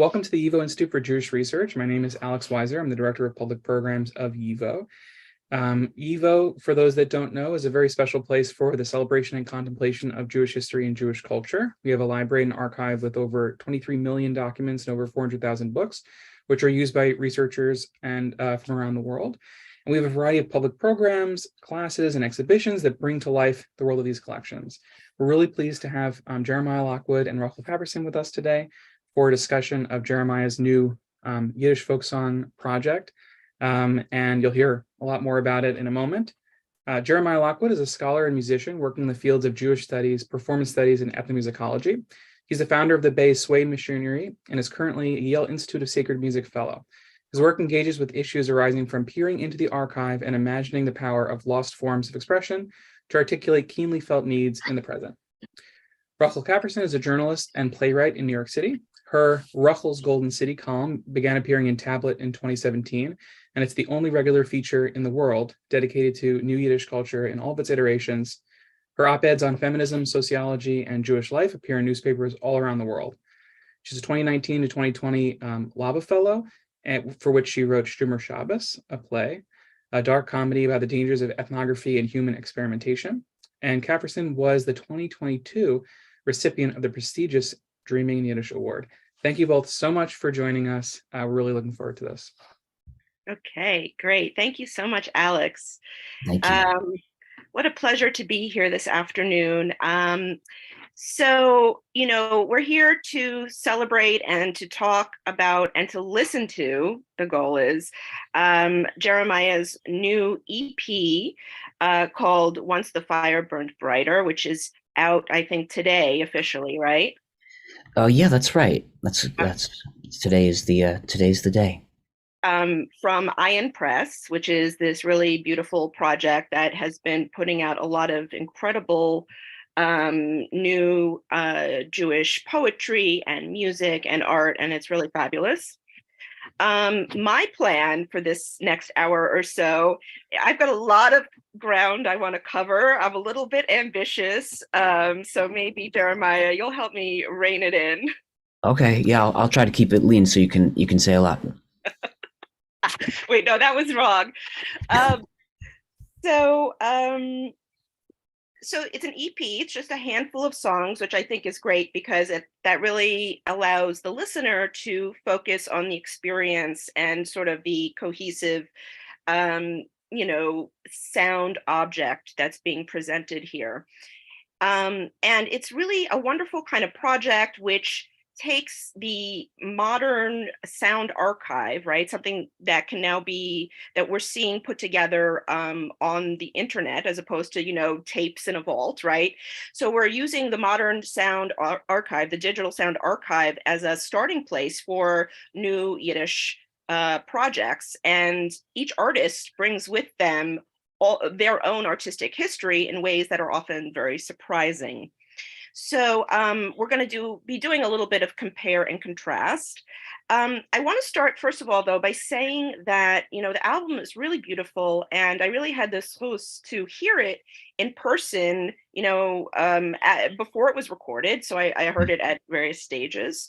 Welcome to the YIVO Institute for Jewish Research. My name is Alex Weiser. I'm the Director of Public Programs of YIVO. YIVO, for those that don't know, is a very special place for the celebration and contemplation of Jewish history and Jewish culture. We have a library and archive with over 23 million documents and over 400,000 books, which are used by researchers and from around the world. And we have a variety of public programs, classes, and exhibitions that bring to life the world of these collections. We're really pleased to have Jeremiah Lockwood and Rachel Patterson with us today for a discussion of Jeremiah's new Yiddish folk song project. And you'll hear a lot more about it in a moment. Jeremiah Lockwood is a scholar and musician working in the fields of Jewish studies, performance studies, and ethnomusicology. He's the founder of the Bay Sway Machinery and is currently a Yale Institute of Sacred Music Fellow. His work engages with issues arising from peering into the archive and imagining the power of lost forms of expression to articulate keenly felt needs in the present. Rachel Patterson is a journalist and playwright in New York City. Her Rachel's Golden City column began appearing in Tablet in 2017, and it's the only regular feature in the world dedicated to New Yiddish culture in all of its iterations. Her op-eds on feminism, sociology, and Jewish life appear in newspapers all around the world. She's a 2019 to 2020 Lava Fellow, for which she wrote Stummer Shabbos, a play, a dark comedy about the dangers of ethnography and human experimentation. And Patterson was the 2022 recipient of the prestigious Dreaming in Yiddish Award. Thank you both so much for joining us. We're really looking forward to this. Okay, great. Thank you so much, Alex. Thank you. What a pleasure to be here this afternoon. So, we're here to celebrate and to talk about and to listen to, the goal is, Jeremiah's new EP called Once the Fire Burnt Brighter, which is out, I think, today officially, right? Oh yeah, that's right. That's today's the day. From Ayin Press, which is this really beautiful project that has been putting out a lot of incredible new Jewish poetry and music and art, and it's really fabulous. My plan for this next hour or so, I've got a lot of ground I want to cover. I'm a little bit ambitious, so maybe Jeremiah, you'll help me rein it in. Okay, yeah, I'll try to keep it lean so you can say a lot. Wait, no, that was wrong. So it's an EP. It's just a handful of songs, which I think is great because that really allows the listener to focus on the experience and sort of the cohesive, sound object that's being presented here. And it's really a wonderful kind of project which takes the modern sound archive, right? Something that can now be, that we're seeing put together on the internet as opposed to, tapes in a vault, right? So we're using the modern sound archive, the digital sound archive, as a starting place for new Yiddish projects. And each artist brings with them all their own artistic history in ways that are often very surprising. So we're going to be doing a little bit of compare and contrast. I want to start, first of all, though, by saying that, the album is really beautiful. And I really had the chance to hear it in person, before it was recorded. So I heard it at various stages.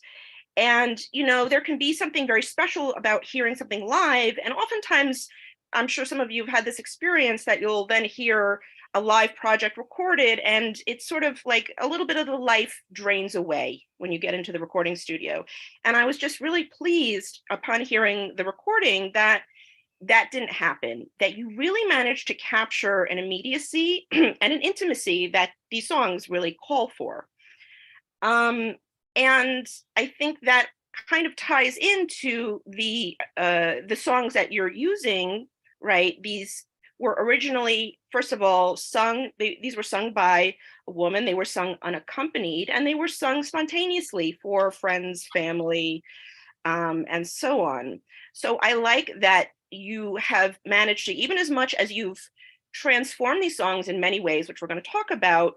And, there can be something very special about hearing something live. And oftentimes, I'm sure some of you have had this experience that you'll then hear a live project recorded, and it's sort of like a little bit of the life drains away when you get into the recording studio. And I was just really pleased upon hearing the recording that didn't happen, that you really managed to capture an immediacy and an intimacy that these songs really call for. And I think that kind of ties into the songs that you're using, right? These were originally, first of all, these were sung by a woman, they were sung unaccompanied, and they were sung spontaneously for friends, family, and so on. So I like that you have managed to, even as much as you've transformed these songs in many ways, which we're going to talk about,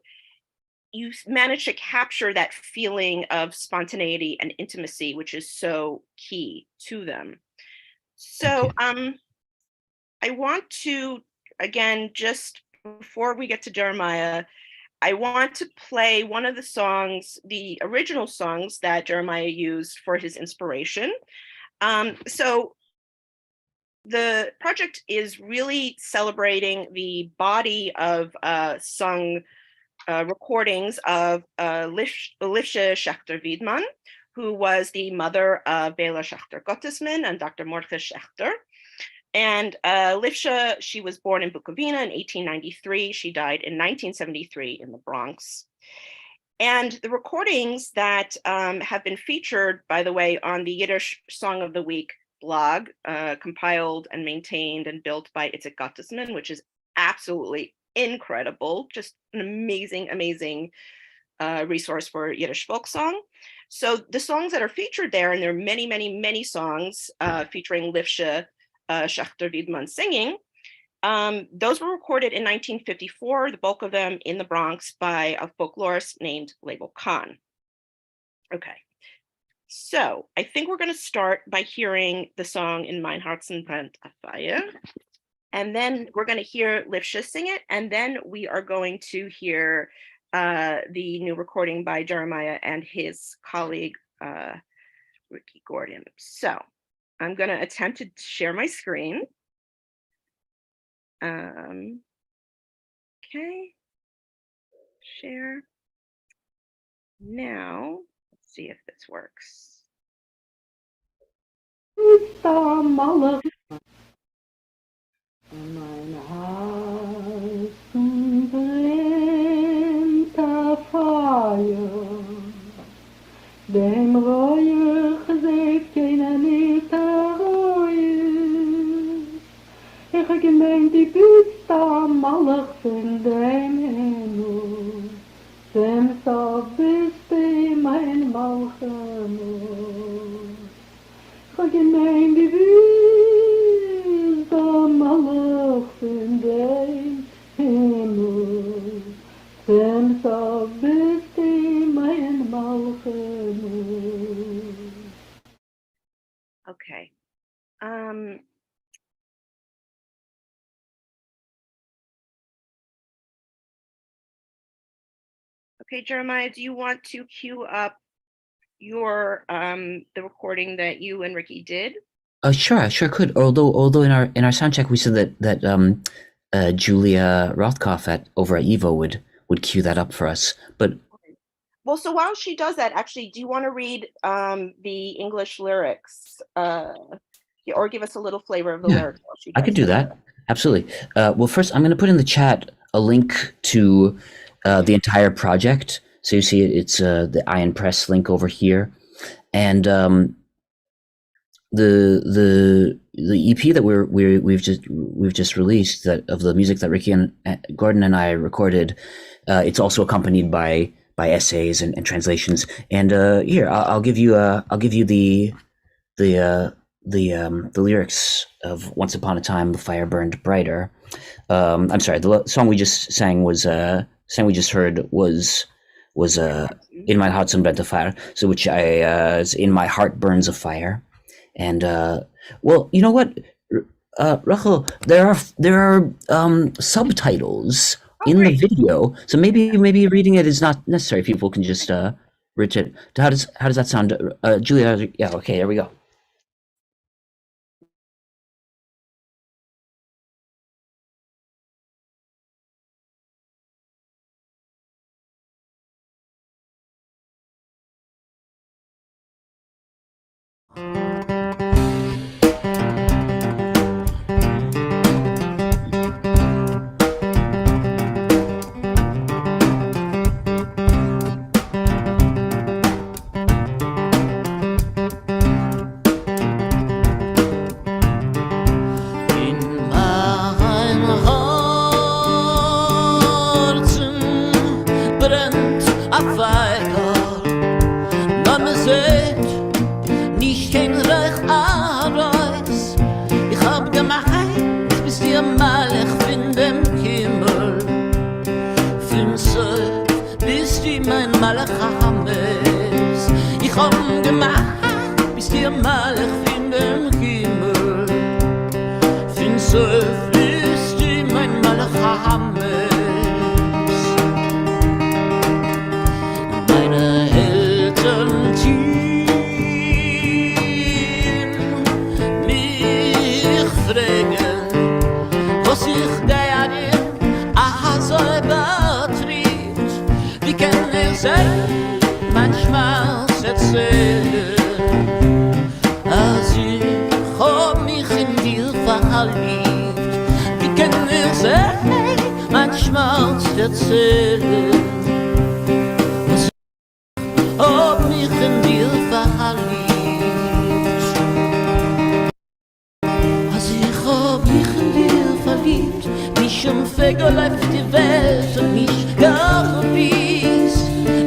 you managed to capture that feeling of spontaneity and intimacy, which is so key to them. So I want to, again, just before we get to Jeremiah, I want to play one of the songs, the original songs that Jeremiah used for his inspiration. So the project is really celebrating the body of sung recordings of Lifsche Schachter-Wiedmann, who was the mother of Bela Schachter-Gottesman and Dr. Mordechai Schachter. And Lifsche, she was born in Bukovina in 1893. She died in 1973 in the Bronx. And the recordings that have been featured, by the way, on the Yiddish Song of the Week blog, compiled and maintained and built by Yiddish Gothic, which is absolutely incredible, just an amazing, amazing resource for Yiddish folk song. So the songs that are featured there, and there are many, many, many songs featuring Lifsche Schachter-Wiedmann singing, those were recorded in 1954, the bulk of them in the Bronx, by a folklorist named Label Khan. Okay, so I think we're going to start by hearing the song In Mein Herzen brennt a Feuer, and then we're going to hear Lifsche sing it, and then we are going to hear the new recording by Jeremiah and his colleague, Ricky Gordon. So I'm going to attempt to share my screen. Okay, share. Now, let's see if this works. Mein Herzen brennt a Feuer, dem Reuch seht keiner nicht a Reue. Ich gemeint, die bist am Malach von dem Himmel, dem so bist du mein Malchenus. Ich gemeint, die bist am Malach von dem Himmel, dem so bist du mein Malchenus. Okay. Okay, Jeremiah, do you want to cue up your the recording that you and Ricky did? Sure, I sure could. Although in our sound check we said that Julia Rothkopf over at Evo would cue that up for us. But well, so while she does that, actually, do you want to read the English lyrics, or give us a little flavor of the lyrics? While she does I could do that. Absolutely. Well, first I'm going to put in the chat a link to the entire project. So you see it's the Ayin Press link over here, and the EP that we've just released, that of the music that Ricky and Gordon and I recorded. It's also accompanied by essays and translations. And here I'll give you the lyrics of Once Upon a Time the Fire Burned Brighter. I'm sorry, the song we just sang was we just heard was In My Heart Brennt a Fire, so which is In My Heart Burns a Fire. And well, you know what, Rachel, there are subtitles in the video, so maybe reading it is not necessary. People can just read it. How does that sound, Julia? Yeah, okay, there we go. erzählen, was ob mich in dir verliebt. Als ich ob mich in dir verliebt, mich verläuft die Welt und mich gar verwies.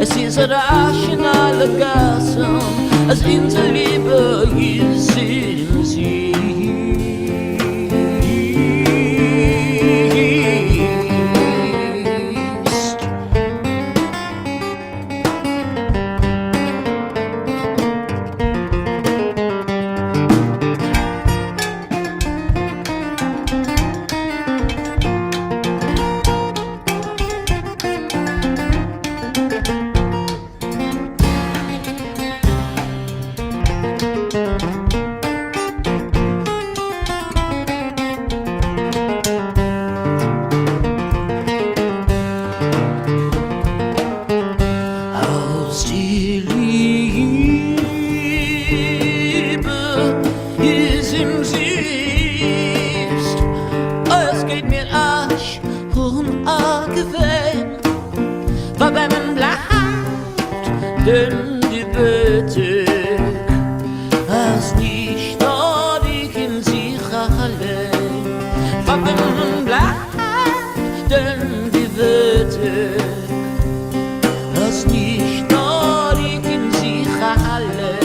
Es ist rasch in alle Gassen, als unsere Liebe ist in sie. Denn die Wette hast nicht nur dich in sich allein. Verbinden bleibt, denn die Wette hast nicht nur dich in sich allein.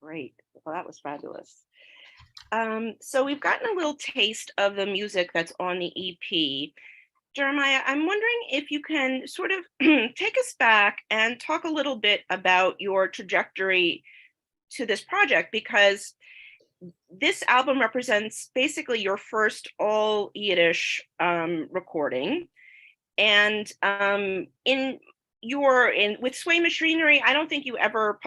Great. Well, that was fabulous. So we've gotten a little taste of the music that's on the EP. Jeremiah, I'm wondering if you can sort of take us back and talk a little bit about your trajectory to this project, because this album represents basically your first all Yiddish recording. And with Sway Machinery, I don't think you ever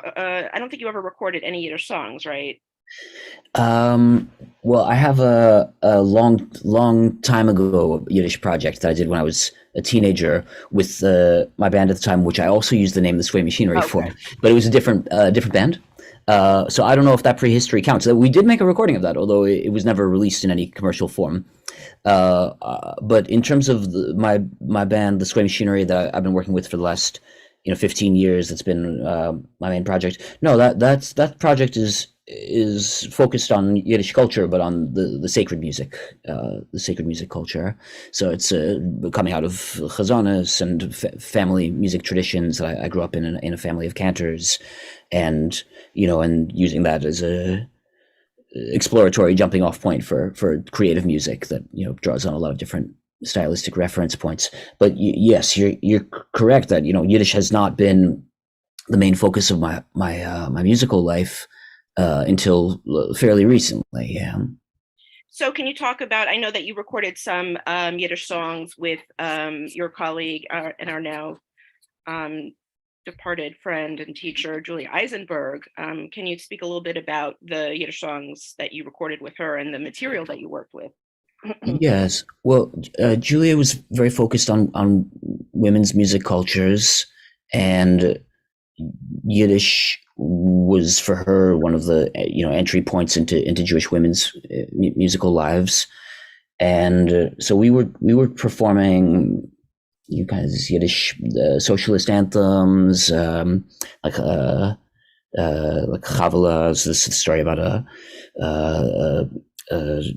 recorded any Yiddish songs, right? Well, I have a long time ago Yiddish project that I did when I was a teenager with my band at the time, which I also used the name The Sway Machinery for, but it was a different band. So I don't know if that prehistory counts. We did make a recording of that, although it was never released in any commercial form. But in terms of my band, The Sway Machinery, that I've been working with for the last 15 years, that's been my main project. No, that project is focused on Yiddish culture, but on the sacred music culture. So it's coming out of chazanas and family music traditions that I grew up in a family of cantors, and and using that as a exploratory jumping off point for creative music that draws on a lot of different stylistic reference points. But yes, you're correct that Yiddish has not been the main focus of my musical life until fairly recently. Yeah. So can you talk about, I know that you recorded some Yiddish songs with your colleague and our now departed friend and teacher, Julia Eisenberg. Can you speak a little bit about the Yiddish songs that you recorded with her and the material that you worked with? Yes. Well, Julia was very focused on women's music cultures, and Yiddish was for her one of the entry points into Jewish women's musical lives. And so we were performing Yiddish socialist anthems, like like Chavela is this story about a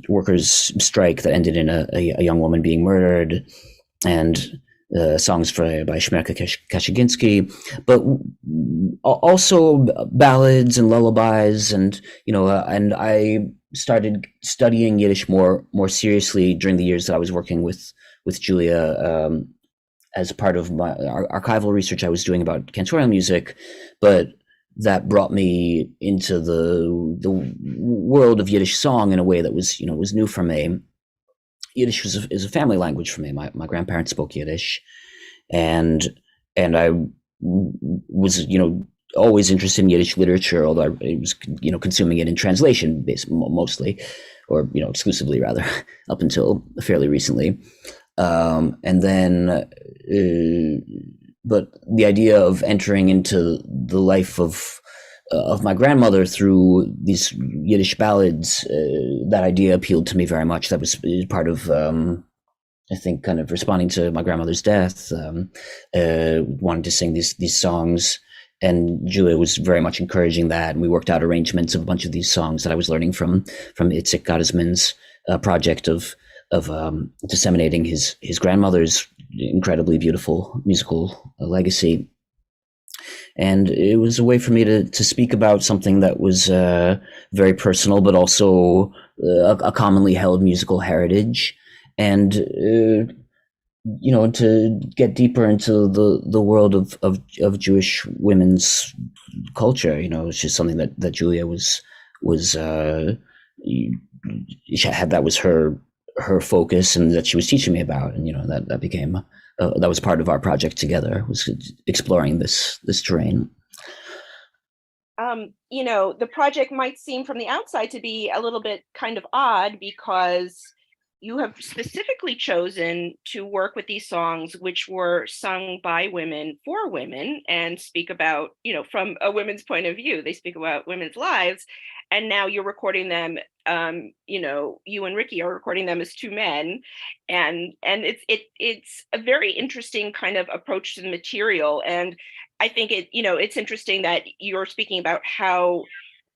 workers' strike that ended in a young woman being murdered, and songs by Shmerka Kashiginsky, but also ballads and lullabies, and and I started studying Yiddish more seriously during the years that I was working with Julia. As part of my archival research I was doing about cantorial music, but that brought me into the world of Yiddish song in a way that was new for me. Yiddish is a family language for me. My grandparents spoke Yiddish, and I was always interested in Yiddish literature, although I was consuming it in translation mostly, or exclusively rather, up until fairly recently. And then, but the idea of entering into the life of my grandmother through these Yiddish ballads, that idea appealed to me very much. That was part of, I think, kind of responding to my grandmother's death, wanting to sing these songs. And Julia was very much encouraging that. And we worked out arrangements of a bunch of these songs that I was learning from Itzik Gottesman's project of disseminating his grandmother's incredibly beautiful musical legacy. And it was a way for me to speak about something that was very personal, but also a commonly held musical heritage, and to get deeper into the world of Jewish women's culture. It's just something that Julia was had, that was her focus, and that she was teaching me about, and that became that was part of our project together, was exploring this terrain. The project might seem from the outside to be a little bit kind of odd, because you have specifically chosen to work with these songs which were sung by women for women, and speak about, from a women's point of view, they speak about women's lives. And now you're recording them, you and Ricky are recording them as two men, and it's a very interesting kind of approach to the material. And I think it's interesting that you're speaking about how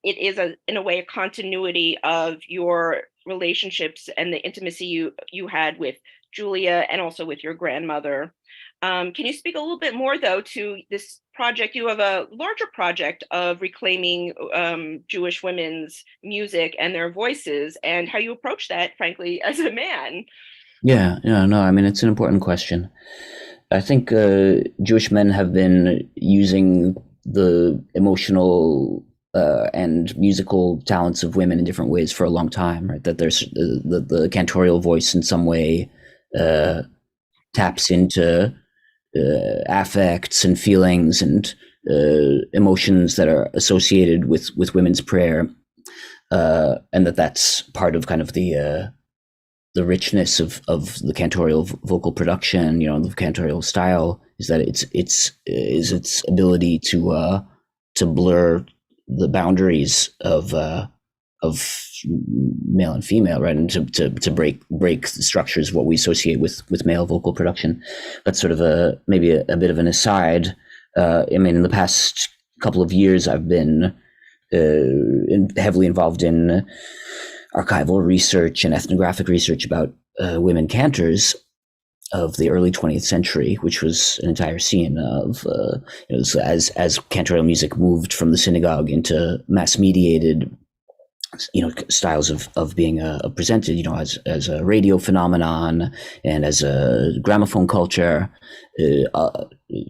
it is in a way a continuity of your relationships and the intimacy you had with Julia and also with your grandmother. Can you speak a little bit more, though, to this project? You have a larger project of reclaiming Jewish women's music and their voices, and how you approach that, frankly, as a man. Yeah, no, I mean, it's an important question. I think Jewish men have been using the emotional and musical talents of women in different ways for a long time, right? That there's the cantorial voice in some way taps into affects and feelings and emotions that are associated with women's prayer, and that's part of kind of the richness of the cantorial vocal production, the cantorial style, is that its ability to blur the boundaries of male and female, right, and to break the structures of what we associate with male vocal production. That's sort of maybe a bit of an aside. I mean, in the past couple of years, I've been heavily involved in archival research and ethnographic research about women cantors of the early 20th century, which was an entire scene of as cantorial music moved from the synagogue into mass mediated styles of being presented, as a radio phenomenon and as a gramophone culture.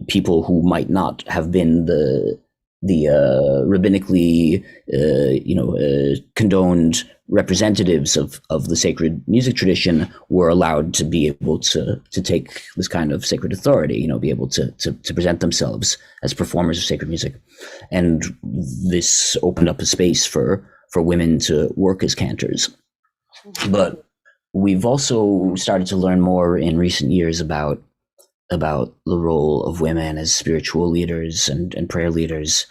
People who might not have been the rabbinically condoned representatives of the sacred music tradition were allowed to be able to take this kind of sacred authority, be able to present themselves as performers of sacred music. And this opened up a space for women to work as cantors. But we've also started to learn more in recent years about the role of women as spiritual leaders and prayer leaders,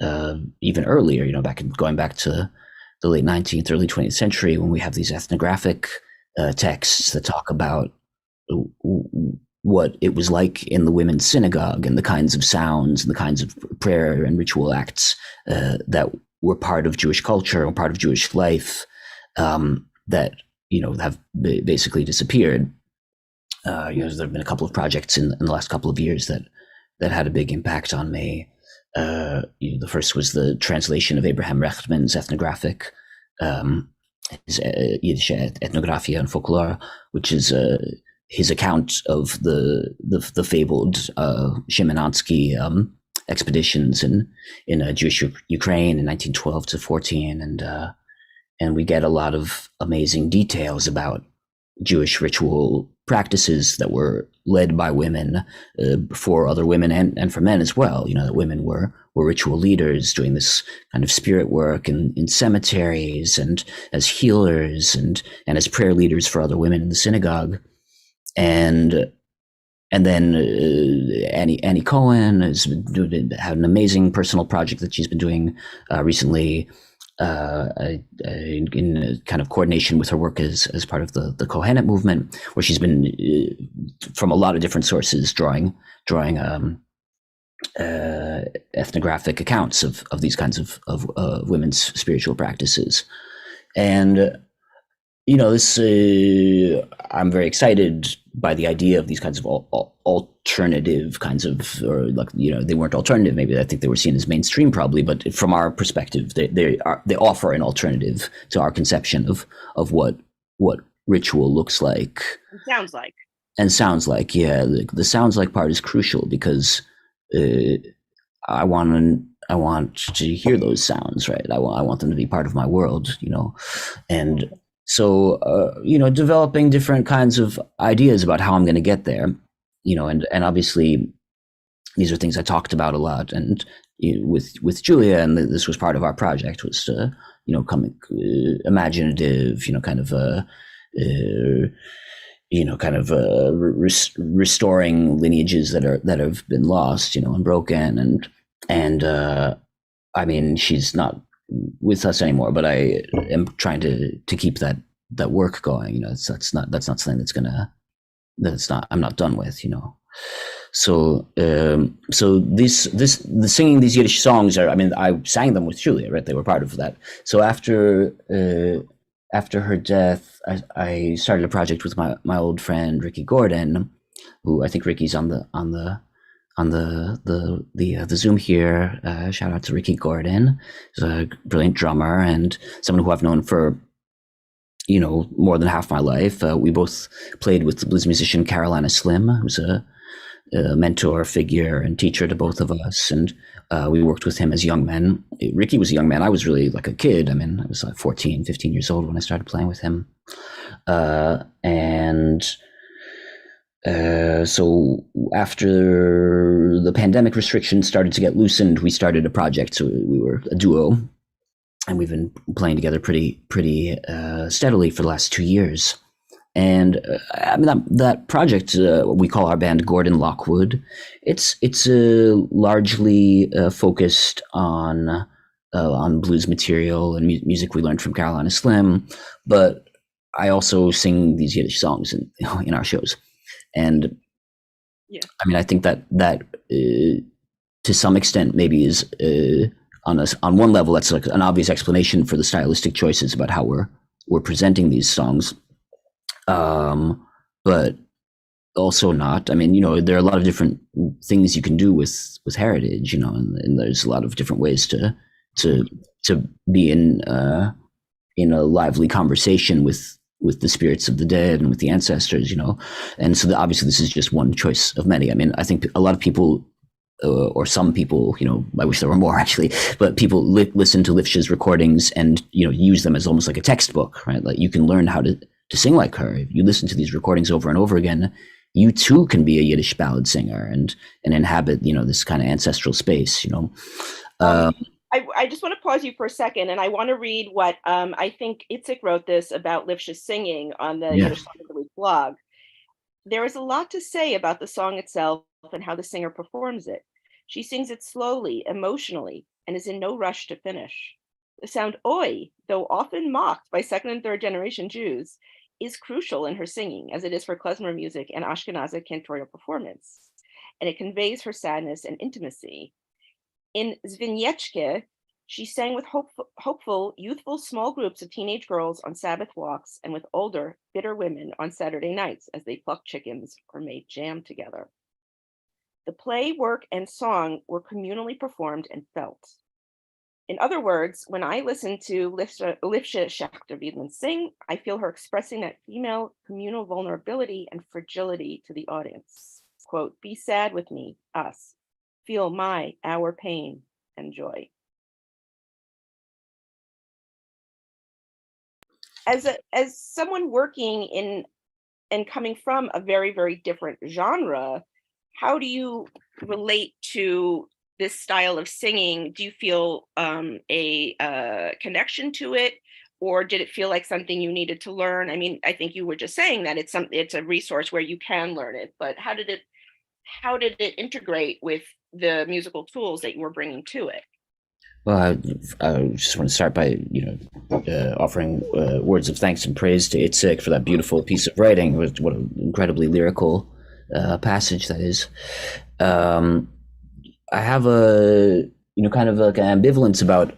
even earlier, going back to the late 19th, early 20th century, when we have these ethnographic texts that talk about what it was like in the women's synagogue and the kinds of sounds and the kinds of prayer and ritual acts that were part of Jewish culture or part of Jewish life that have basically disappeared. There have been a couple of projects in the last couple of years that had a big impact on me. The first was the translation of Abraham Rechtman's ethnographic, his Yiddish Ethnographia and Folklore, which is his account of the fabled Szymanowski expeditions in Jewish Ukraine in 1912 to 14, and we get a lot of amazing details about Jewish ritual practices that were led by women for other women and for men as well. That women were ritual leaders doing this kind of spirit work in cemeteries and as healers and as prayer leaders for other women in the synagogue. And then Annie Cohen had an amazing personal project that she's been doing recently in kind of coordination with her work as part of the Kohenet movement, where she's been from a lot of different sources drawing ethnographic accounts of these kinds of women's spiritual practices. And this I'm very excited by the idea of these kinds of alternative kinds of, or they weren't alternative. Maybe I think they were seen as mainstream, probably, but from our perspective, they offer an alternative to our conception of what ritual looks like. Sounds like. And sounds like, yeah. The sounds like part is crucial because I want to hear those sounds, right? I want them to be part of my world, and. So, developing different kinds of ideas about how I'm going to get there, and obviously these are things I talked about a lot, and with Julia, and this was part of our project, was to, come imaginative, restoring lineages that have been lost, and broken, and I mean, she's not with us anymore, but I am trying to keep that work going. That's not something I'm not done with. So the singing these Yiddish songs are. I mean, I sang them with Julia, right? They were part of that. So after her death, I started a project with my old friend Ricky Gordon, who I think Ricky's on the Zoom here. Shout out to Ricky Gordon. He's a brilliant drummer and someone who I've known for, more than half my life. We both played with the blues musician Carolina Slim, who's a mentor figure and teacher to both of us. And we worked with him as young men. Ricky was a young man. I was really like a kid. I mean, I was like 14, 15 years old when I started playing with him. So after the pandemic restrictions started to get loosened, we started a project. So we were a duo, and we've been playing together pretty steadily for the last 2 years. And I mean that project we call our band Gordon Lockwood. It's largely focused on blues material and music we learned from Carolina Slim, but I also sing these Yiddish songs in our shows. And yeah, I mean, I think that to some extent maybe is on one level that's like an obvious explanation for the stylistic choices about how we're presenting these songs, but also not. I mean, there are a lot of different things you can do with heritage, and there's a lot of different ways to be in a lively conversation with the spirits of the dead and with the ancestors, and so obviously this is just one choice of many. I mean, I think a lot of people, or some people, I wish there were more actually, but people listen to Lifsh's recordings and, use them as almost like a textbook, right? Like you can learn how to sing like her. If you listen to these recordings over and over again, you too can be a Yiddish ballad singer and inhabit, this kind of ancestral space, I just want to pause you for a second, and I want to read what I think Itzik wrote this about Lifsh's singing on the Yiddish Song of the Week blog. There is a lot to say about the song itself and how the singer performs it. She sings it slowly, emotionally, and is in no rush to finish. The sound oi, though often mocked by second and third generation Jews, is crucial in her singing, as it is for klezmer music and Ashkenazic cantorial performance, and it conveys her sadness and intimacy. In Zviniechke, she sang with hopeful, youthful small groups of teenage girls on Sabbath walks and with older, bitter women on Saturday nights as they plucked chickens or made jam together. The play, work, and song were communally performed and felt. In other words, when I listen to Lifsche Schachter-Wiedlin sing, I feel her expressing that female communal vulnerability and fragility to the audience. Quote, "Be sad with me, us. Feel our pain and joy." As someone working in and coming from a very, very different genre, how do you relate to this style of singing? Do you feel a connection to it, or did it feel like something you needed to learn? I mean, I think you were just saying that it's a resource where you can learn it, but how did it integrate with the musical tools that you were bringing to it? Well, I just want to start by, offering words of thanks and praise to Itzik for that beautiful piece of writing. What an incredibly lyrical passage that is. I have a, kind of like an ambivalence about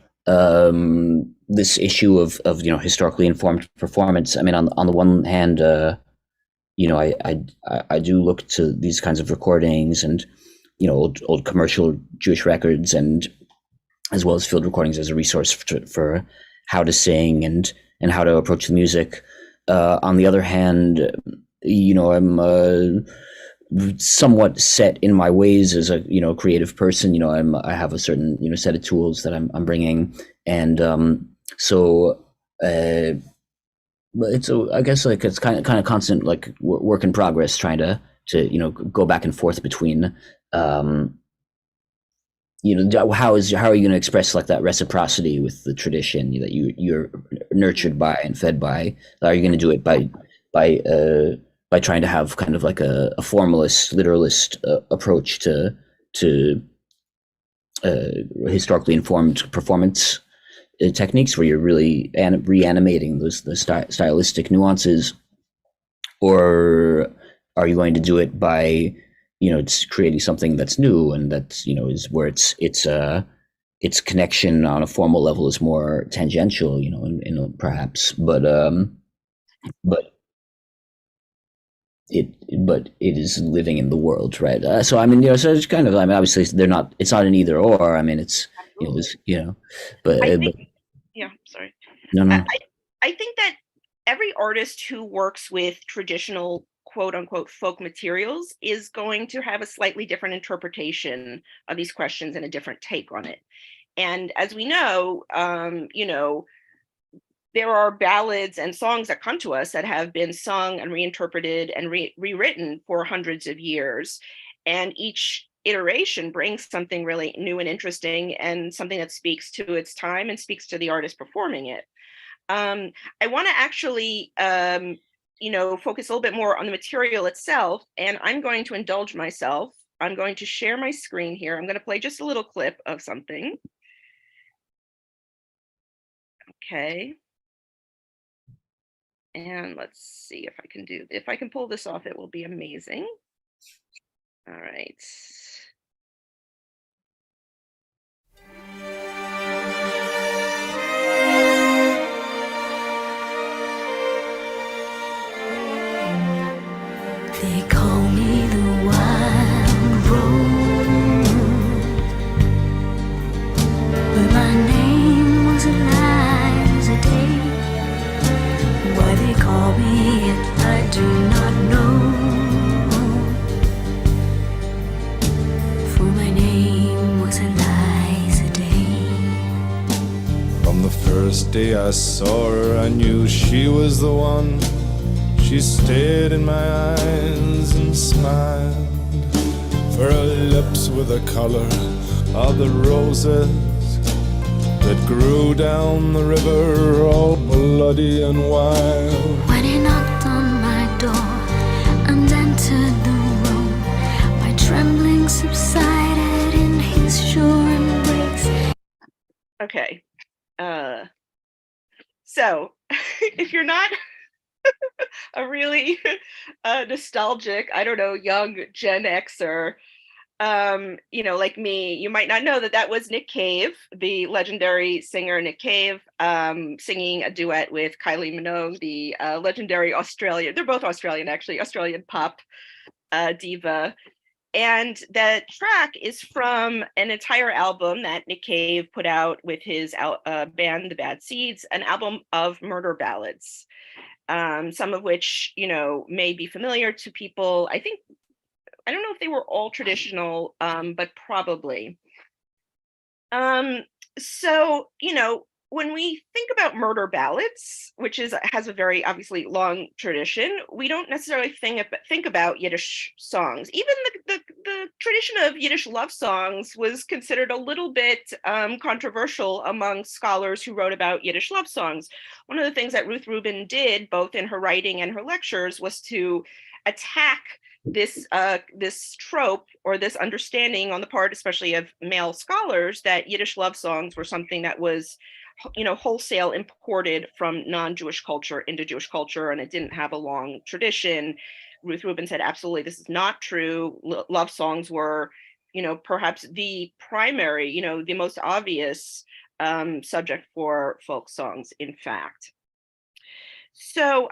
this issue of historically informed performance. I mean, on the one hand, I do look to these kinds of recordings and old commercial Jewish records, and as well as field recordings, as a resource for how to sing and how to approach the music. On the other hand, I'm somewhat set in my ways as a creative person. I have a certain set of tools that I'm bringing, and so it's I guess like it's kind of constant like work in progress, trying to go back and forth between how are you going to express like that reciprocity with the tradition that you're nurtured by and fed by? Are you going to do it by trying to have kind of like a formalist, literalist approach to historically informed performance techniques, where you're really reanimating those stylistic nuances, or are you going to do it by it's creating something that's new and that's is where its connection on a formal level is more tangential, perhaps, but it is living in the world, right? So I mean, so it's kind of, I mean, obviously it's not an either or. I mean, it's but yeah, sorry. No. I think that every artist who works with traditional quote unquote folk materials is going to have a slightly different interpretation of these questions and a different take on it. And as we know, there are ballads and songs that come to us that have been sung and reinterpreted and rewritten for hundreds of years. And each iteration brings something really new and interesting, and something that speaks to its time and speaks to the artist performing it. I want to actually focus a little bit more on the material itself, and I'm going to indulge myself. I'm going to share my screen here. I'm going to play just a little clip of something. Okay. And let's see if I can pull this off, it will be amazing. All right. They call me the wild rose, but my name was Eliza Day. Why they call me it, I do not know, for my name was Eliza Day. From the first day I saw her, I knew she was the one. She stared in my eyes and smiled, for her lips were the color of the roses that grew down the river, all bloody and wild. When he knocked on my door and entered the room, my trembling subsided in his sure embrace. Okay. So if you're not a really nostalgic, I don't know, young Gen Xer, like me, you might not know that that was Nick Cave, the legendary singer Nick Cave, singing a duet with Kylie Minogue, the legendary Australian, they're both Australian actually, Australian pop diva. And that track is from an entire album that Nick Cave put out with his band, The Bad Seeds, an album of murder ballads, some of which, may be familiar to people. I don't know if they were all traditional, but probably. So, when we think about murder ballads, which has a very obviously long tradition, we don't necessarily think about Yiddish songs. Even the tradition of Yiddish love songs was considered a little bit controversial among scholars who wrote about Yiddish love songs. One of the things that Ruth Rubin did, both in her writing and her lectures, was to attack this trope, or this understanding on the part, especially of male scholars, that Yiddish love songs were something that was, wholesale imported from non-Jewish culture into Jewish culture, and it didn't have a long tradition. Ruth Rubin said, absolutely, this is not true. Love songs were, perhaps the primary, the most obvious subject for folk songs, in fact. So,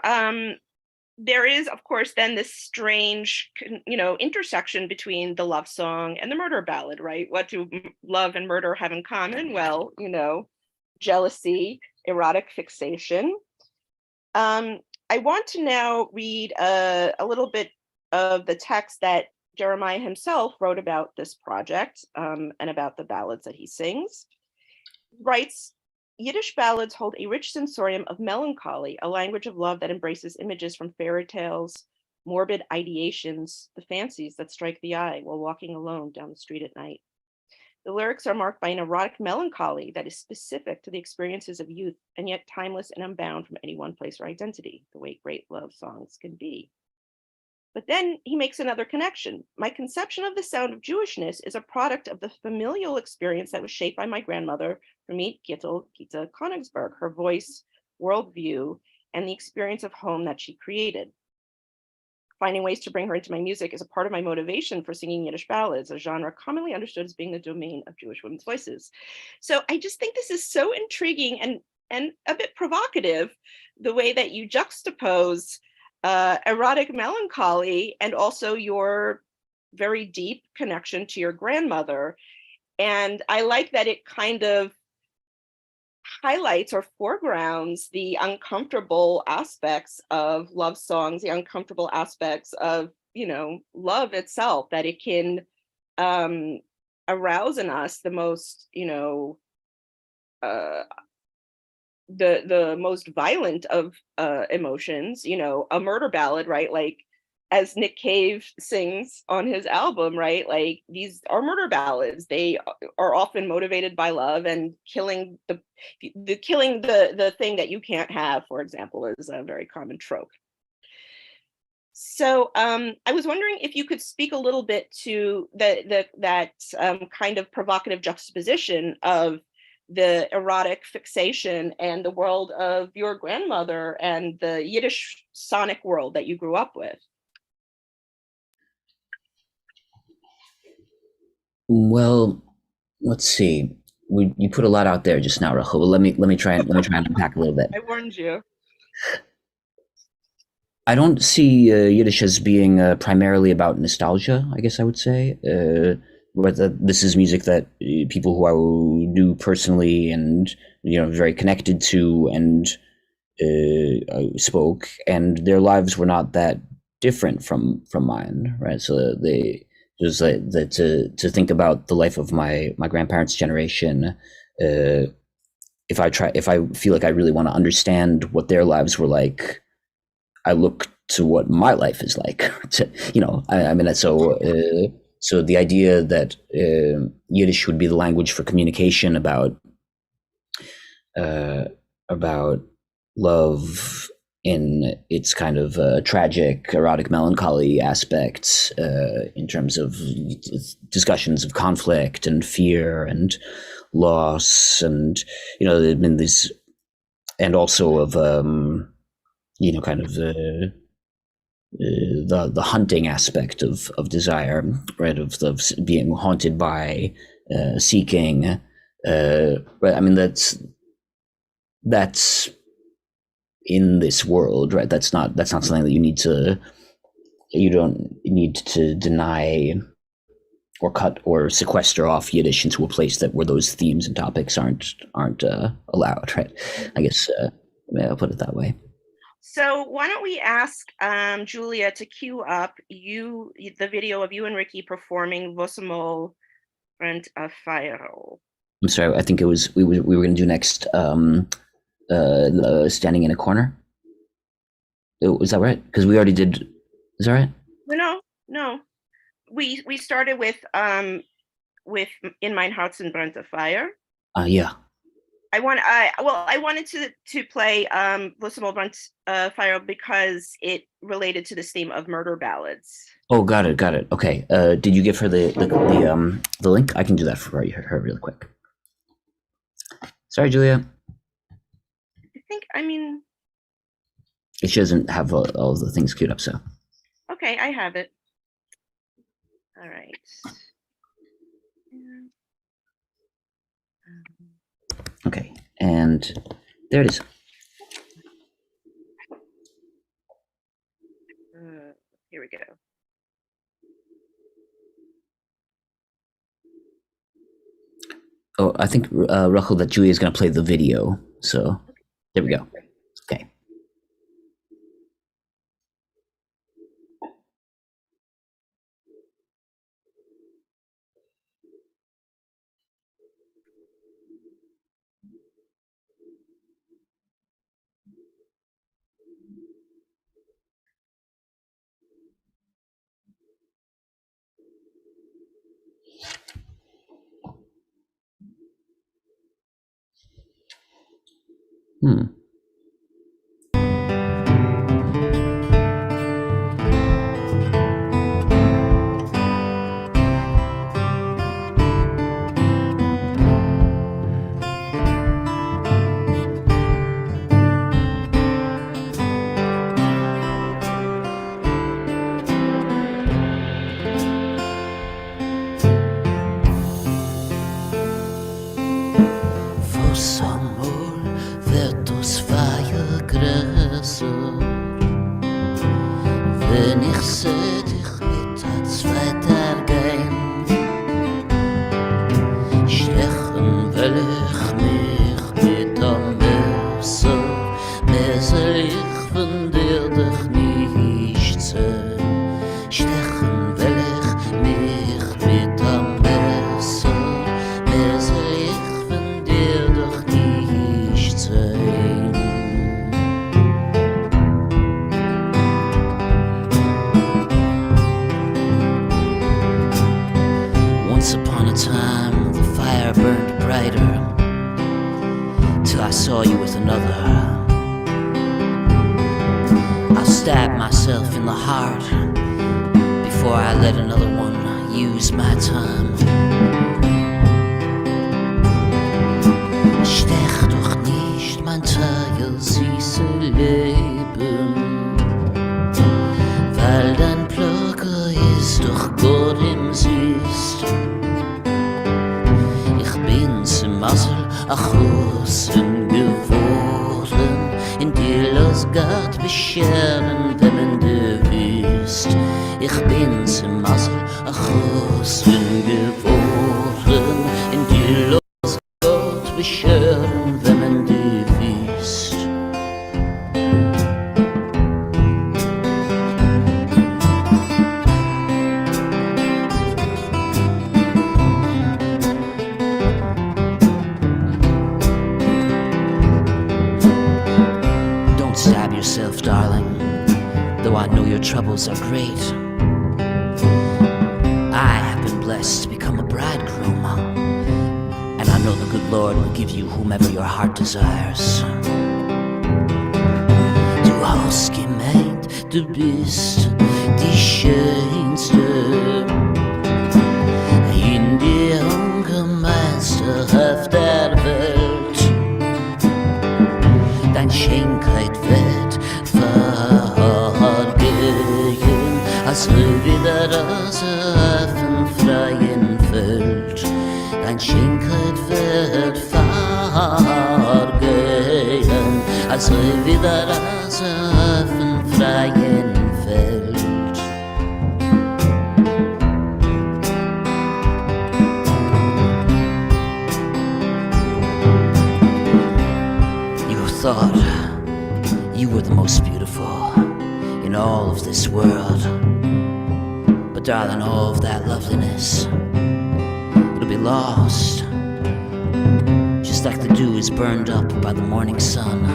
there is, of course, then this strange, intersection between the love song and the murder ballad, right? What do love and murder have in common? Well, jealousy, erotic fixation. I want to now read a little bit of the text that Jeremiah himself wrote about this project, and about the ballads that he sings. He writes, Yiddish ballads hold a rich sensorium of melancholy, a language of love that embraces images from fairy tales, morbid ideations, the fancies that strike the eye while walking alone down the street at night. The lyrics are marked by an erotic melancholy that is specific to the experiences of youth, and yet timeless and unbound from any one place or identity, the way great love songs can be. But then he makes another connection. My conception of the sound of Jewishness is a product of the familial experience that was shaped by my grandmother, Ramit Gittel Gita Konigsberg, her voice, worldview, and the experience of home that she created. Finding ways to bring her into my music is a part of my motivation for singing Yiddish ballads, a genre commonly understood as being the domain of Jewish women's voices. So I just think this is so intriguing and a bit provocative, the way that you juxtapose erotic melancholy and also your very deep connection to your grandmother. And I like that it kind of highlights or foregrounds the uncomfortable aspects of love songs, the uncomfortable aspects of, love itself, that it can arouse in us the most, the most violent of emotions, a murder ballad, right? Like, as Nick Cave sings on his album, right? Like, these are murder ballads. They are often motivated by love, and killing the thing that you can't have, for example, is a very common trope. So I was wondering if you could speak a little bit to that kind of provocative juxtaposition of the erotic fixation and the world of your grandmother and the Yiddish sonic world that you grew up with. Well, let's see. You put a lot out there just now, Rachel. Let me try and unpack a little bit. I warned you. I don't see Yiddish as being primarily about nostalgia, I guess I would say. Whether this is music that people who I knew personally and very connected to and spoke, and their lives were not that different from mine, right? So just to think about the life of my grandparents' generation. If I feel like I really want to understand what their lives were like, I look to what my life is like. So the idea that Yiddish would be the language for communication about love in its kind of tragic, erotic, melancholy aspects, in terms of discussions of conflict and fear and loss, and there've been these, and also of kind of the hunting aspect of desire, right? Of being haunted by, seeking, right? I mean, that's in this world, right? That's not something that you don't need to deny or cut or sequester off Yiddish into a place where those themes and topics aren't allowed, right? I guess I'll put it that way. So why don't we ask Julia to cue up the video of you and Ricky performing Vosamol and a Fire. I'm sorry, I think it was we were going to do next Standing in a Corner. Was that right? Because we already did. Is that right? No. We started with In Mein Herzen brennt a Fire. Yeah. I wanted to play Vosamol brennt a Fire because it related to this theme of murder ballads. Oh, got it. Okay. Did you give her the link? I can do that for her really quick. Sorry, Julia. She doesn't have all of the things queued up, so. Okay, I have it. All right. Okay, and there it is. Here we go. Oh, I think, Rachel, that Julia is going to play the video. So there we go. Okay. Wenn ich seh dich mit der zweiter gehen, stechen will ich mich mit der Messer, mehr soll ich von dir dich nicht sehen. Stechen will ich mich mit der Messer, mehr soll ich von dir dich nicht sehen. Once upon a time, the fire burned brighter, till I saw you with another. I stabbed myself in the heart before I let another one use my time. Stech doch nicht mein teuer süße Leben, weil dein Plöcker ist doch Gott im Süß. Ich bin zum Masel achusen geworden, in dir los Gott bescheren, wenn man du wisst. Ich bin zum Masel achusen geworden, in dir los Gott bescheren, wenn man du wisst. Stab yourself, darling, though I know your troubles are great. I have been blessed to become a bridegroom, and I know the good Lord will give you whomever your heart desires. Du hast gemeint, du bist die Schönste in die ungemeinste der Welt. Dein Schönheit wird über das offenen freien Feld. You thought you were the most beautiful in all of this world, but darling, all of that loveliness, it'll be lost, just like the dew is burned up by the morning sun.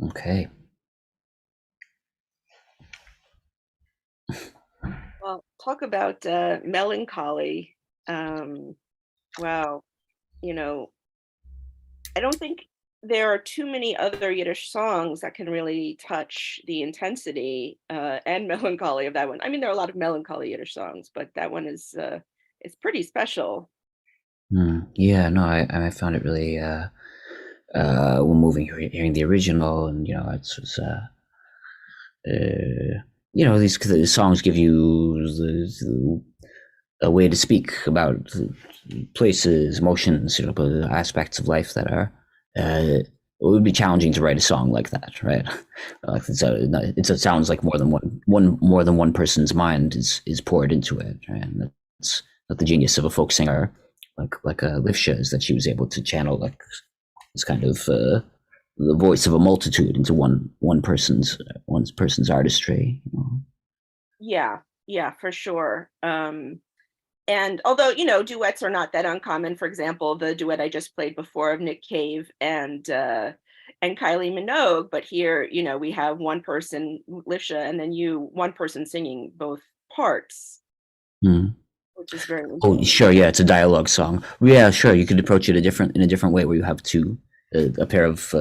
Okay. Well, talk about melancholy. Wow, you know, I don't think there are too many other Yiddish songs that can really touch the intensity and melancholy of that one. I mean, there are a lot of melancholy Yiddish songs, but that one is pretty special. Yeah, no, I found it really when moving hearing the original, and it was these songs give you a way to speak about places, emotions, aspects of life that are. It would be challenging to write a song like that, right? It sounds like more than one person's mind is poured into it, right? And that's not the genius of a folk singer like Lifsha, is that she was able to channel like this kind of the voice of a multitude into one person's artistry. Yeah, for sure. And although, duets are not that uncommon, for example, the duet I just played before of Nick Cave and Kylie Minogue, but here, we have one person, Lifsha, and then one person singing both parts, which is very Oh, sure, yeah, it's a dialogue song. Yeah, sure, you could approach it in a different way, where you have a pair of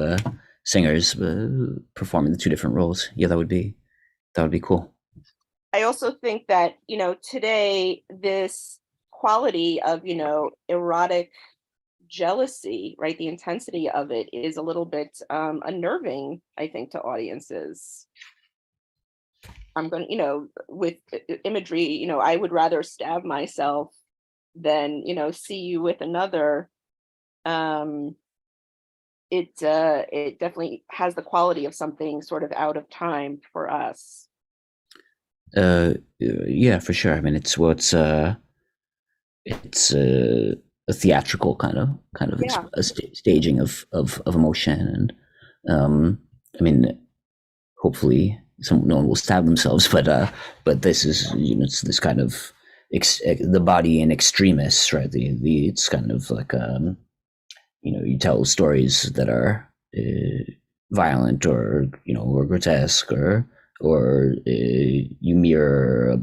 singers performing the two different roles. Yeah, that would be cool. I also think that, today this quality of, erotic jealousy, right? The intensity of it is a little bit unnerving, I think, to audiences. I'm going to, with imagery, I would rather stab myself than, see you with another. It definitely has the quality of something sort of out of time for us. Yeah, for sure. I mean, it's a theatrical kind of Yeah. staging of emotion, and I mean, hopefully no one will stab themselves, but this is it's this kind of the body in extremis, right? It's kind of like you tell stories that are violent or or grotesque, or you mirror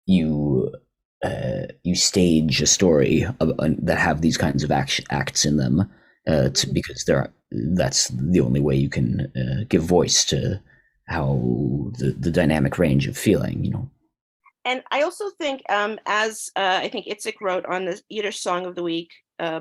you stage a story that have these kinds of acts in them, because that's the only way you can give voice to the dynamic range of feeling, you know. And I also think, as I think Itzik wrote on the Yiddish Song of the Week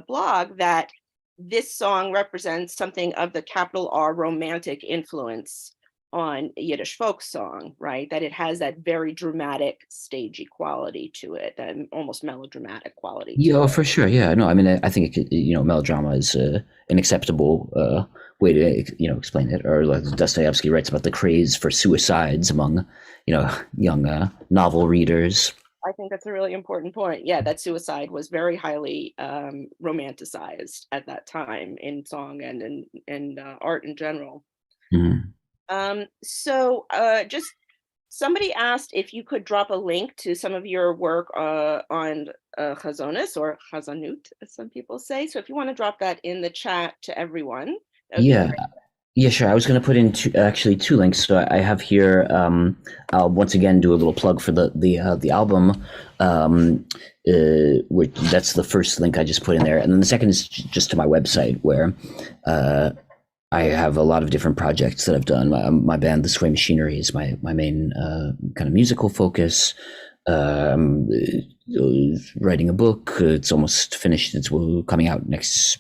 blog, that this song represents something of the capital R romantic influence on Yiddish folk song, right? That it has that very dramatic, stagey quality to it, that almost melodramatic quality. Yeah, for sure. Yeah, no, I mean, I think it could, you know, melodrama is an acceptable way to, you know, explain it. Or like Dostoevsky writes about the craze for suicides among, you know, young novel readers. I think that's a really important point. Yeah, that suicide was very highly romanticized at that time in song and in art in general. Mhm. So just somebody asked if you could drop a link to some of your work on Chazonis or Chazanut, as some people say. So if you want to drop that in the chat to everyone. that would be Yeah. great. Yeah, sure. I was going to put in two links. So I have here. I'll once again do a little plug for the album, which that's the first link I just put in there, and then the second is just to my website where I have a lot of different projects that I've done. My band, The Sway Machinery, is my main kind of musical focus. Writing a book. It's almost finished. It's coming out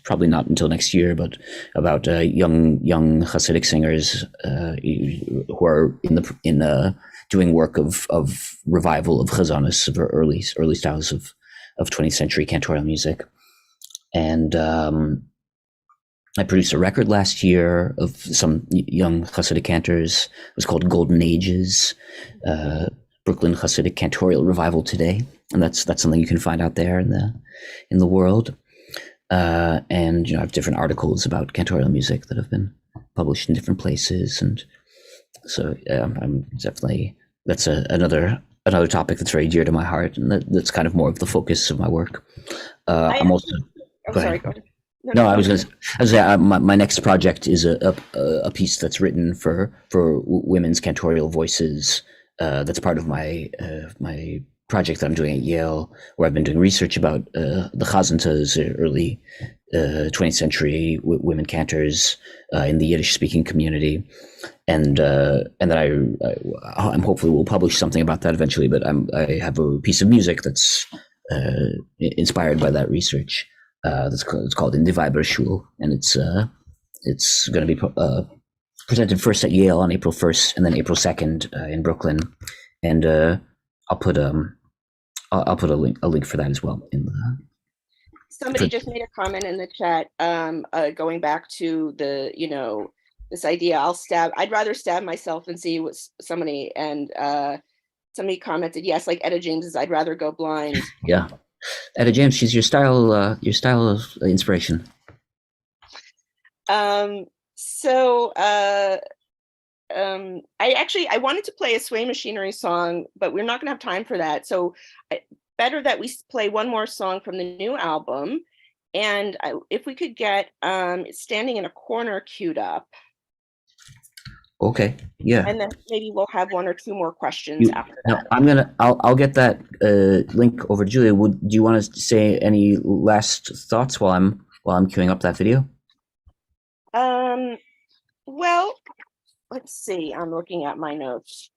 probably not until next year, but about young Hasidic singers who are doing work of revival of chazonis, of early styles of 20th century cantorial music. And I produced a record last year of some young Hasidic cantors. It was called Golden Ages. Brooklyn Hasidic Cantorial Revival Today, and that's something you can find out there in the world. And you know, I have different articles about cantorial music that have been published in different places, and so I'm definitely another topic that's very dear to my heart, and that's kind of more of the focus of my work. I'm also. Go ahead. No, I was going to say my next project is a piece that's written for women's cantorial voices. That's part of my project that I'm doing at Yale, where I've been doing research about the Chazantas, early 20th century women cantors in the Yiddish-speaking community, and then I'm hopefully will publish something about that eventually. But I have a piece of music that's inspired by that research. It's called In die Weiberschule, and it's going to be presented first at Yale on April 1st and then April 2nd in Brooklyn, and I'll put a link for that as well in the. Somebody just made a comment in the chat, going back to this idea. I'd rather stab myself than see what somebody, and somebody commented, yes, like Etta James's, I'd rather go blind. Yeah, Etta James, she's your style of inspiration. So I wanted to play a Sway Machinery song, but we're not going to have time for that. So better that we play one more song from the new album. And if we could get Standing in a Corner queued up. Okay. Yeah. And then maybe we'll have one or two more questions after that. I'll get that link over to Julia. Do you want to say any last thoughts while I'm queuing up that video? Well, let's see. I'm looking at my notes.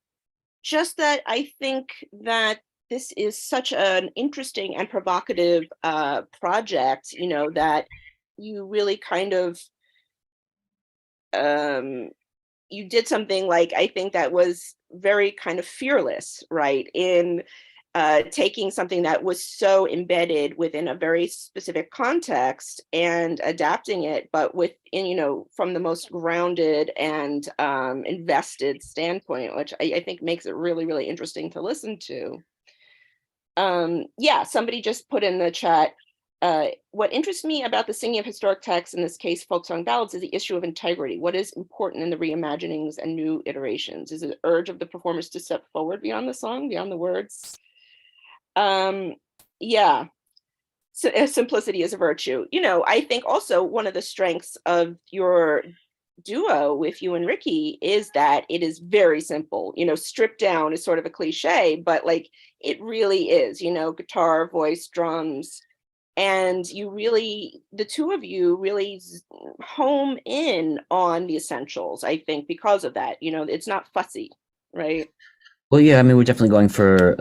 Just that I think that this is such an interesting and provocative project, that you really kind of, you did something like, I think that was very kind of fearless, right? In taking something that was so embedded within a very specific context and adapting it, but within, from the most grounded and invested standpoint, which I think makes it really, really interesting to listen to. Somebody just put in the chat, what interests me about the singing of historic texts, in this case, folk song ballads, is the issue of integrity. What is important in the reimaginings and new iterations? Is it the urge of the performers to step forward beyond the song, beyond the words? So, simplicity is a virtue. I think also one of the strengths of your duo with you and Ricky is that it is very simple. Stripped down is sort of a cliche, but like it really is, guitar, voice, drums, And you really, the two of you really home in on the essentials, I think, because of that. It's not fussy, right? Well, yeah, I mean, we're definitely going for.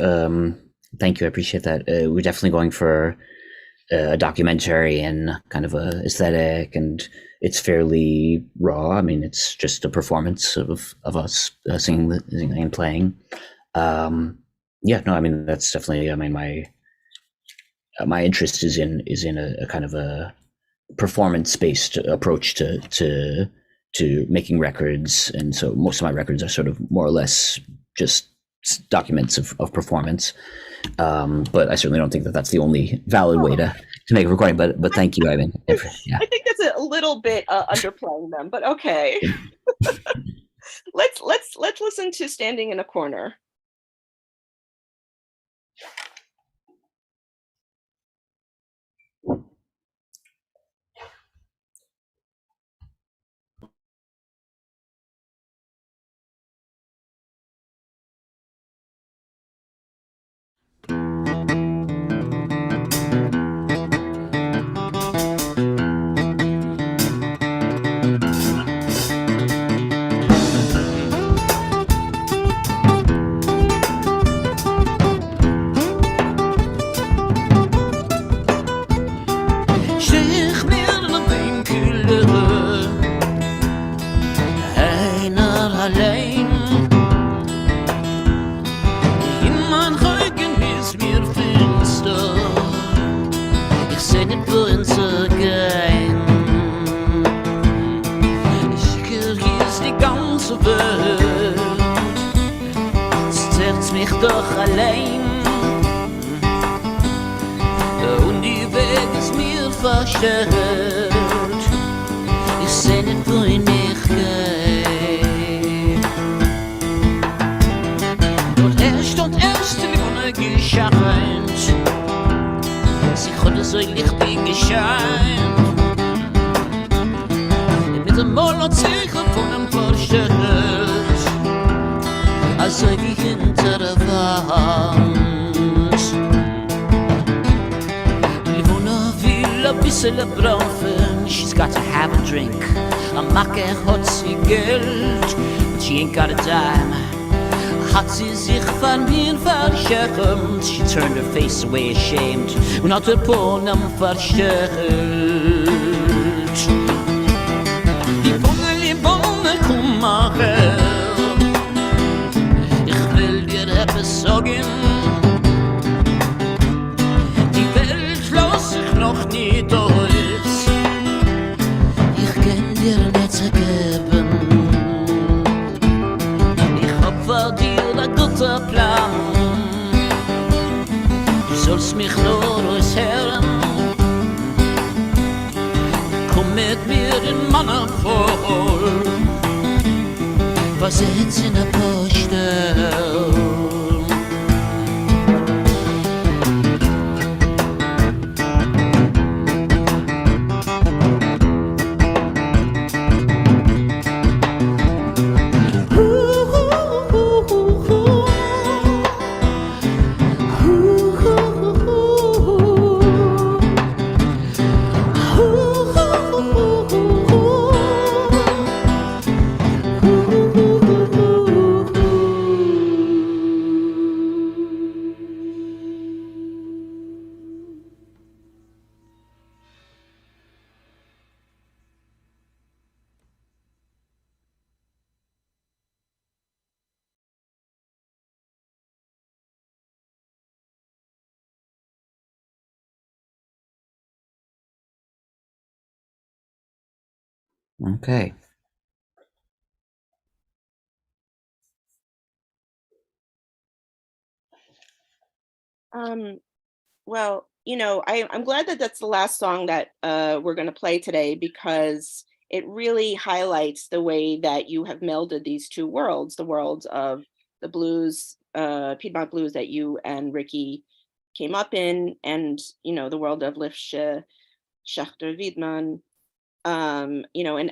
Thank you, I appreciate that. We're definitely going for a documentary and kind of a aesthetic, and it's fairly raw. I mean, it's just a performance of us singing and playing. Yeah, no, I mean that's definitely. I mean, my interest is in a kind of a performance based approach to making records, and so most of my records are sort of more or less just documents of performance. But I certainly don't think that that's the only valid way to make a recording. But thank you, Ivan. Yeah. I think that's a little bit underplaying them, but okay. Let's listen to Standing in a Corner. Doch allein und die Weg ist mir verstellt. Ich seh nicht, wohin ich geh. Und und erst in die Sonne gescheint. Sie konnte so lichtig gescheint. Mit dem Molotzeichen von einem verstellt. Also wie hinter der Wand. Livona will a bissel brauchen. She's got to have a drink. A Macke hat sie Geld, but she ain't got a dime. Hat sie sich von mir verschämt. She turned her face away ashamed und hat ihr Pornem verstellt. Livona, komm mal her. Sagen, die Welt lass sich noch nicht aus. Ich kann dir nicht geben. Ich hab für dir einen guten Plan. Du sollst mich nur aushören. Komm mit mir in meiner Voll. Was jetzt in der Poststelle. Okay. Well, I'm glad that that's the last song that we're going to play today, because it really highlights the way that you have melded these two worlds, the worlds of the blues, Piedmont blues that you and Ricky came up in, and the world of Lifsche, Schachter, Wiedmann, and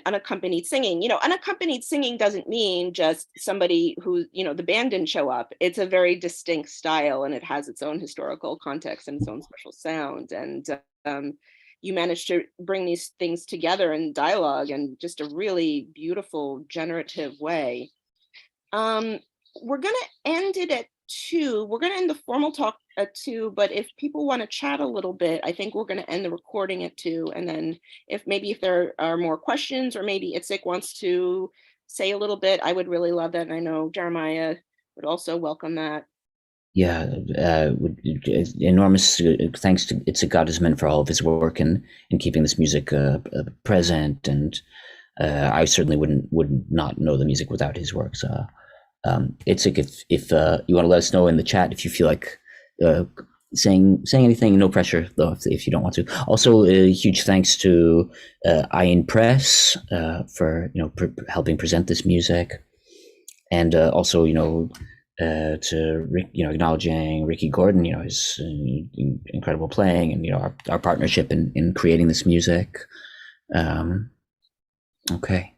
unaccompanied singing. Unaccompanied singing doesn't mean just somebody who, the band didn't show up. It's a very distinct style, and it has its own historical context and its own special sound. And you managed to bring these things together in dialogue in just a really beautiful, generative way. We're going to end it at 2. We're going to end the formal talk at 2, but if people want to chat a little bit, I think we're going to end the recording at 2. And then if there are more questions, or maybe Itzik wants to say a little bit, I would really love that. And I know Jeremiah would also welcome that. Yeah, enormous thanks to Itzik Gottesman for all of his work in keeping this music present, and I certainly would not know the music without his work. So, Itzik, if you want to let us know in the chat if you feel like saying anything, no pressure though if you don't want to. Also, a huge thanks to Ayin Press for helping present this music, and also to Rick, acknowledging Ricky Gordon, his incredible playing, and our partnership in creating this music. Okay.